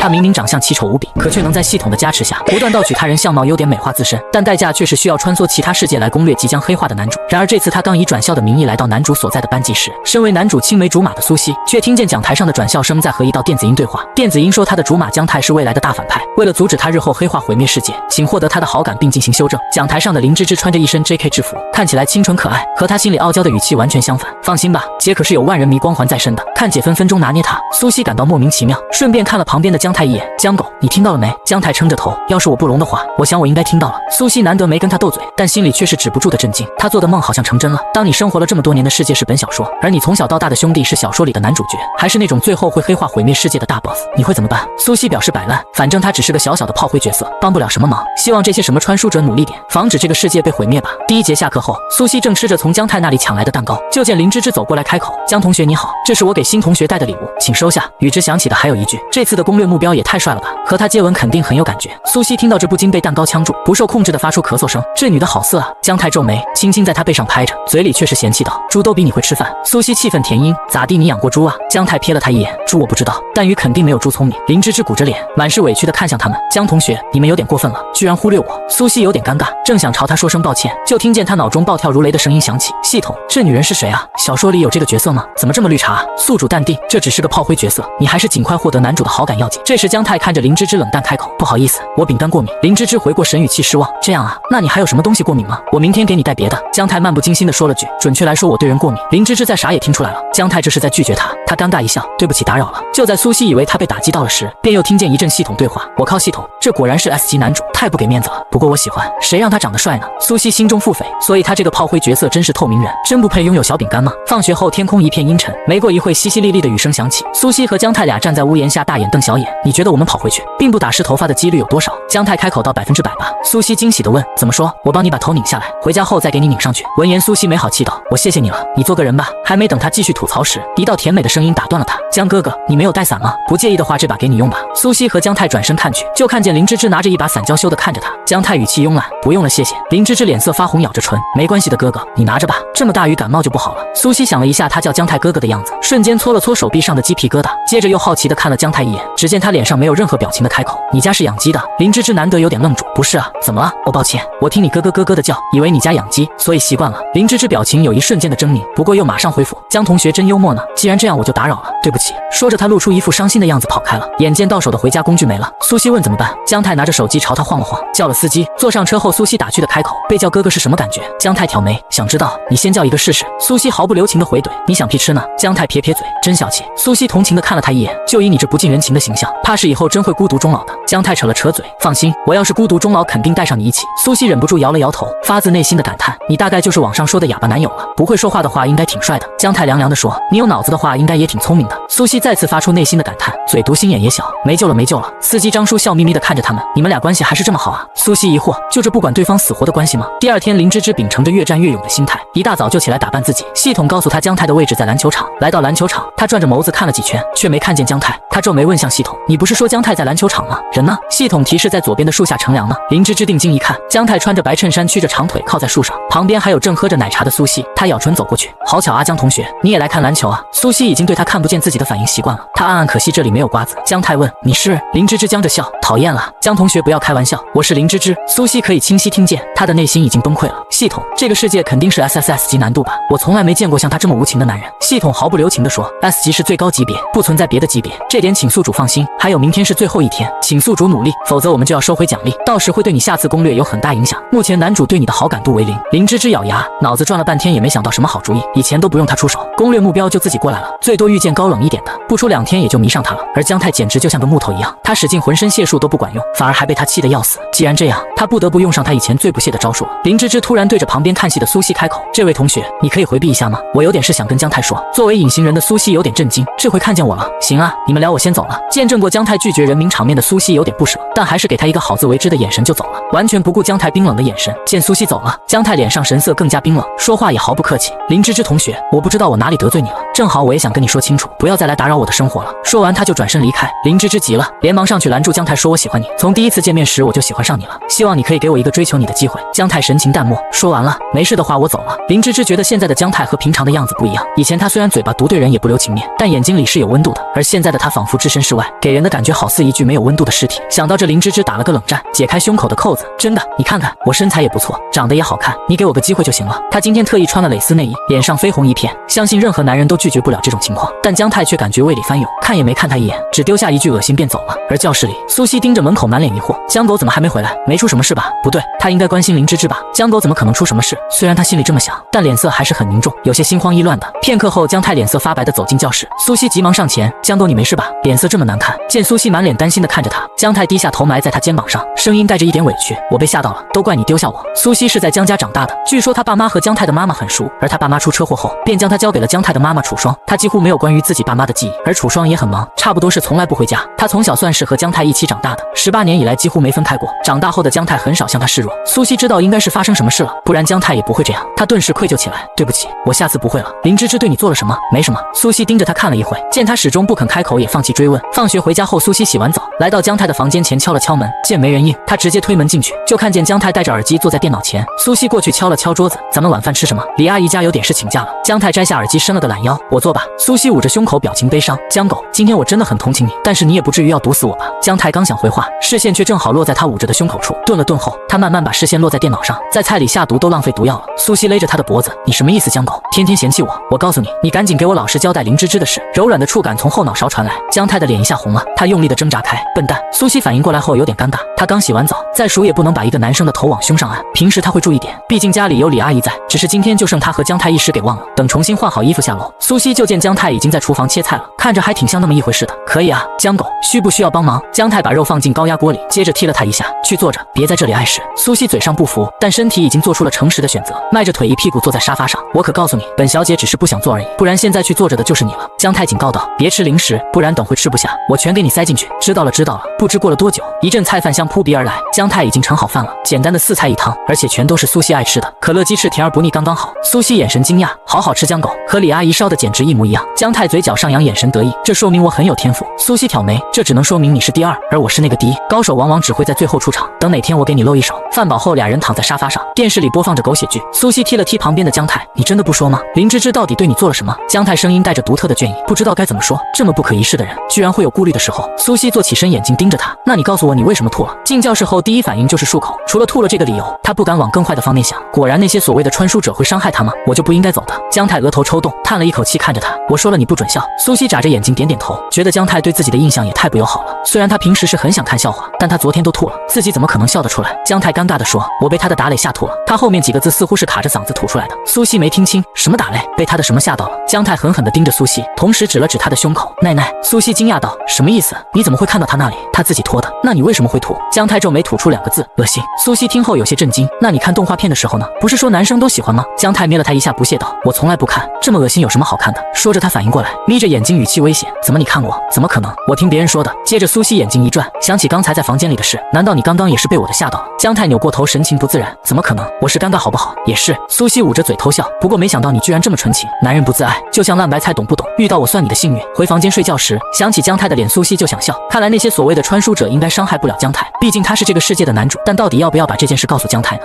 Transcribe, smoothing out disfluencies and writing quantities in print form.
他明明长相奇丑无比，可却能在系统的加持下不断盗取他人相貌优点美化自身，但代价却是需要穿梭其他世界来攻略即将黑化的男主。然而这次他刚以转校的名义来到男主所在的班级时，身为男主青梅竹马的苏西却听见讲台上的转校生在和一道电子音对话。电子音说他的竹马姜太是未来的大反派，为了阻止他日后黑化毁灭世界，请获得他的好感并进行修正。讲台上的林芝芝穿着一身 JK 制服，看起来清纯可爱，和他心里傲娇的语气完全相反。放心吧，姐可是有万人迷光环在身的，看姐分分钟拿捏他。苏西感到莫名其妙，顺便看了旁边的姜太一眼。姜狗，你听到了没？姜太撑着头，要是我不聋的话，我想我应该听到了。苏西难得没跟他斗嘴，但心里却是止不住的震惊。他做的梦好像成真了。当你生活了这么多年的世界是本小说，而你从小到大的兄弟是小说里的男主角，还是那种最后会黑化毁灭世界的大 boss， 你会怎么办？苏西表示摆烂，反正他只是个小小的炮灰角色，帮不了什么忙，希望这些什么穿书者努力点，防止这个世界被毁灭吧。第一节下课后，苏西正吃着从姜太那里抢来的蛋糕，就见林芝芝走过来开口：“姜同学你好，这是我给新同学带的礼物，请收下。”与之响起的还有一句：“这次的攻略目标也太帅了吧，和他接吻肯定很有感觉。”苏西听到这不禁被蛋糕呛住，不受控制的发出咳嗽声。这女的好色啊！姜太皱眉，轻轻在她背上拍着，嘴里却是嫌弃道：“猪都比你会吃饭。”苏西气愤填膺：“咋地？你养过猪啊？”姜太瞥了他一眼：“猪我不知道，但鱼肯定没有猪聪明。”林芝芝鼓着脸，满是委屈的看向他们：“姜同学，你们有点过分了，居然忽略我。”苏西有点尴尬，正想朝他说声抱歉，就听见他脑中暴跳如雷的声音响起：“系统，这女人是谁啊？小说里有这个角色吗？怎么这么绿茶啊？”宿主淡定，这只是个炮灰角色，你还是尽快获得男主的好感要紧。这时姜太看着林芝芝冷淡开口：“不好意思，我饼干过敏。”林芝芝回过神，语气失望：“这样啊，那你还有什么东西过敏吗？我明天给你带别的。”姜太漫不经心地说了句：“准确来说，我对人过敏。”林芝芝再傻也听出来了，姜太这是在拒绝他。他尴尬一笑：“对不起，打扰了。”就在苏西以为他被打击到了时，便又听见一阵系统对话：“我靠，系统，这果然是 S 级男主，太不给面子了。不过我喜欢，谁让他长得帅呢？”苏西心中腹诽，所以他这个炮灰角色真是透明人，真不配拥有小饼干吗？放学后天空一片阴沉，没过一会淅淅沥沥的雨声响起，苏西和姜太俩站在屋檐下大眼瞪小眼。你觉得我们跑回去并不打湿头发的几率有多少？姜太开口道100%吧。苏西惊喜地问：“怎么说？我帮你把头拧下来，回家后再给你拧上去。”闻言苏西没好气道：“我谢谢你了，你做个人吧。”还没等他继续吐槽时，一道甜美的声音打断了他：“姜哥哥，你没有带伞吗？不介意的话这把给你用吧。”苏西和姜太转身看去，就看见林芝芝拿着一把伞娇羞地看着他。姜太语气慵懒：“不用了，谢谢。”林芝芝脸色发红，咬着唇：“没关系的哥哥，你拿着吧，这么大雨感冒就不好了。”苏西想了一下他叫姜太哥哥的样子，瞬间搓了搓手臂上的鸡皮疙瘩，接着又好奇地看了姜太一眼，只见他脸上没有任何表情的开口：“你家是养鸡的？”林芝芝难得有点愣住：“不是啊，怎么了？”“哦，抱歉，我听你哥哥哥哥的叫，以为你家养鸡，所以习惯了。”林芝芝表情有一瞬间的狰狞，不过又马上恢复：“姜同学真幽默呢，既然这样我就打扰了，对不起。”说着他露出一副伤心的样子跑开了。眼见到手的回家工具没了，苏西问怎么办。姜太拿着手机朝他晃了晃，叫了司机。坐上车后，苏西打趣的开口：“被叫哥哥是什么感觉？”姜太挑眉：“想知道，你先叫一个试试。”苏西毫不留情的回怼：“你想屁吃呢？”姜太撇撇嘴：“真小气。”苏西同情的看了他一眼：“就以你这不近人情的形象，怕是以后真会孤独终老的。”姜太扯了扯嘴：“放心，我要是孤独终老，肯定带上你一起。”苏西忍不住摇了摇头，发自内心的感叹：“你大概就是网上说的哑巴男友了。不会说话的话，应该挺帅的。”姜太凉凉的说：“你有脑子的话，应该也挺聪明的。”苏西再次发出内心的感叹：“嘴毒心眼也小，没救了，没救了。”司机张叔笑眯眯的看着他们：“你们俩关系还是这么好啊？”苏西疑惑：“就这不管对方死活的关系吗？”第二天，林芝芝秉承着越战越勇的心态，一大早就起来打扮自己。系统告诉他姜太的位置在篮球场。来到篮球场，他转着眸子看了几圈，却没看见姜太。他皱眉问向系统：“你不是说姜太在篮球场吗？人呢？”系统提示在左边的树下乘凉呢。林芝芝定睛一看，姜太穿着白衬衫，曲着长腿靠在树上，旁边还有正喝着奶茶的苏西。他咬唇走过去：“好巧啊，姜同学，你也来看篮球啊？”苏西已经对他看不见自己的反应习惯了，他暗暗可惜这里没有瓜子。姜太问：“你是？”林芝芝僵着笑：“讨厌了，姜同学不要开玩笑，我是林芝芝。”苏西可以清晰听见他的内心已经崩溃了。系统，这个世界肯定是 SSS 级难度吧？我从来没见过像他这么无情的男人。系统毫不留情地说 ：“S 级是最高级别，不存在别的级别，这点请宿主放心。还有明天是最后一天，请宿主努力，否则我们就要收回奖励，到时会对你下次攻略有很大影响。目前男主对你的好感度为0。”林芝芝咬牙，脑子转了半天也没想到什么好主意。以前都不用他出手，攻略目标就自己过来了，最多遇见高冷一点的，不出2天也就迷上他了。而姜太简直就像个木头一样，他使尽浑身解数都不管用，反而还被他气得要死。既然这样，他不得不用上他以前最不屑的招数了。林芝芝突然对着旁边看戏的苏西开口：“这位同学，你可以回避一下吗？我有点事想跟姜太说。”作为隐形人的苏西有点震惊，这回看见我了。行啊，你们聊，我先走了。见证过姜太拒绝人名场面的苏西有有点不舍，但还是给他一个好自为之的眼神就走了，完全不顾姜太冰冷的眼神。见苏西走了，姜太脸上神色更加冰冷，说话也毫不客气。林芝芝同学，我不知道我哪里得罪你了，正好我也想跟你说清楚，不要再来打扰我的生活了。说完他就转身离开。林芝芝急了，连忙上去拦住姜太，说我喜欢你，从第一次见面时我就喜欢上你了，希望你可以给我一个追求你的机会。姜太神情淡漠，说完了，没事的话我走了。林芝芝觉得现在的姜太和平常的样子不一样，以前他虽然嘴巴毒对人也不留情面，但眼睛里是有温度的，而现在的他仿佛置身事外，给人的感觉好似一具没有温度的尸体。想到这，林芝芝打了个冷战，解开胸口的扣子，真的，你看看我身材也不错，长得也好看，你给我个机会就行了。他今天特意穿了蕾丝内衣，脸上绯红一片，相信任何男人都拒绝不了这种情况，但姜太却感觉胃里翻涌，看也没看他一眼，只丢下一句恶心便走了。而教室里，苏西盯着门口满脸疑惑，江狗怎么还没回来？没出什么事吧？不对，他应该关心林芝芝吧？江狗怎么可能出什么事？虽然他心里这么想，但脸色还是很凝重，有些心慌意乱的。片刻后，姜太脸色发白的走进教室，苏西急忙上前，江狗你没事吧？脸色这么难看。见苏西满脸担心的看着他，姜太低下头埋在他肩膀上，声音带着一点委屈，我被吓到了，都怪你丢下我。苏西是在姜家长大的，据说他爸妈和姜太的妈妈很熟，而他爸妈出车祸后，便将他交给了姜太的妈妈楚霜，他几乎没有关于自己爸妈的记忆，而楚霜也很忙，差不多是从来不回家。他从小算是和姜太一起长大的，18年以来几乎没分开过。长大后的姜太很少向他示弱，苏西知道应该是发生什么事了，不然姜太也不会这样。他顿时愧疚起来，对不起，我下次不会了。林芝芝对你做了什么？没什么。苏西盯着他看了一会，见他始终不肯开口，也放弃追问。放学回家后，苏西洗完澡，来到姜太的房间前敲了敲门，见没人应，他直接推门进去，就看见姜太戴着耳机坐在电脑前。苏西过去敲了敲桌子，咱们晚饭吃什么？李阿姨家有点事请假了。姜太摘下耳机，伸了个懒腰，我做吧。苏西捂着胸口，表情悲伤。姜狗，今天我真的很同情你，但是你也不至于要毒死我吧？姜太刚想回话，视线却正好落在他捂着的胸口处，顿了顿后，他慢慢把视线落在电脑上，在菜里下毒都浪费毒药了。苏西勒着他的脖子，你什么意思？姜狗，天天嫌弃我，我告诉你，你赶紧给我老实交代林芝芝的事。柔软的触感从后脑勺传来，姜太的脸一下红了，他用力的挣扎开，笨蛋。苏西反应过来后有点尴尬，他刚洗完澡，再熟也不能把一个男生的头往胸上按，平时他会注意点，毕竟家里有李阿姨在，只是今天就剩他和姜太一时给忘了。等重新换好衣服下楼，苏西就见姜太已经在厨房切菜了，看着还挺像那么一回事的。可以啊，姜狗，需不需要帮忙？姜太把肉放进高压锅里，接着踢了他一下，去坐着，别在这里碍事。苏西嘴上不服，但身体已经做出了诚实的选择，迈着腿一屁股坐在沙发上。我可告诉你，本小姐只是不想做而已，不然现在去坐着的就是你了。姜太警告道，别吃零食，不然等会吃不下，我全给你塞进去。知道了知道了。不知过了多久，一阵菜饭香扑鼻而来，姜太已经盛好饭了，简单的4菜1汤，而且全都是苏西爱吃的，可乐鸡翅甜而不腻，刚刚好。苏西眼神惊讶，好好吃。姜狗和李阿姨烧的简直一模一样。姜太嘴角上扬，眼神得意，这说明我很有天赋。苏西挑眉，这只能说明你是第2，而我是那个第1。高手往往只会在最后出场，等哪天我给你露一手。饭饱后，俩人躺在沙发上，电视里播放着狗血剧。苏西踢了踢旁边的姜太，你真的不说吗？林芝芝到底对你做了什么？姜太声音带着独特的倦意，不知道该怎么说，这么不可一世的人，居然会有顾虑的时候。苏西坐起身，眼睛盯着他，那你告诉我，你为什么吐了？进教室后第一反应就是漱口，除了吐了这个理由，他不敢往更坏的方面想。果然那些所谓的穿书者会伤害他吗？我就不应该走的。姜太额头抽动，叹了一口气，看着他，我说了你不准笑。苏西眨着眼睛点点头，觉得姜太对自己的印象也太不友好了。虽然他平时是很想看笑话，但他昨天都吐了，自己怎么可能笑得出来？姜太尴尬地说，我被他的打垒吓吐了。他后面几个字似乎是卡着嗓子吐出来的。苏西没听清，什么打垒？被他的什么吓到了？姜太狠狠地盯着苏西，同时指了指他的胸口，奶奶。苏西惊讶道，什么意思？你怎么会看到他那里？他自己脱的。那你为什么会吐？姜太皱眉吐出2个字，恶心。苏西听后有些震惊，那你看动画片的时候呢？不是说男生都喜欢吗？姜太瞄了他一下，不屑道，我从来不看，这么恶心有什么好看的？说着他反应过来，眯着眼睛语气危险，怎么你看过？怎么可能？我听别人说的。接着苏西眼睛一转，想起刚才在房间里的事，难道你刚刚也是被我的吓到了？姜太扭过头，神情不自然，怎么可能？我是尴尬好不好？也是。苏西捂着嘴偷笑，不过没想到你居然这么纯情，男人不自爱，就像烂白菜，懂不懂？遇到我算你的幸运。回房间睡觉时，想起姜太的脸，苏西就想笑。看来那些所谓的穿书者应该伤害不了姜太，毕竟他是这个世界的男主，但到底要不要把这件事告诉姜太呢？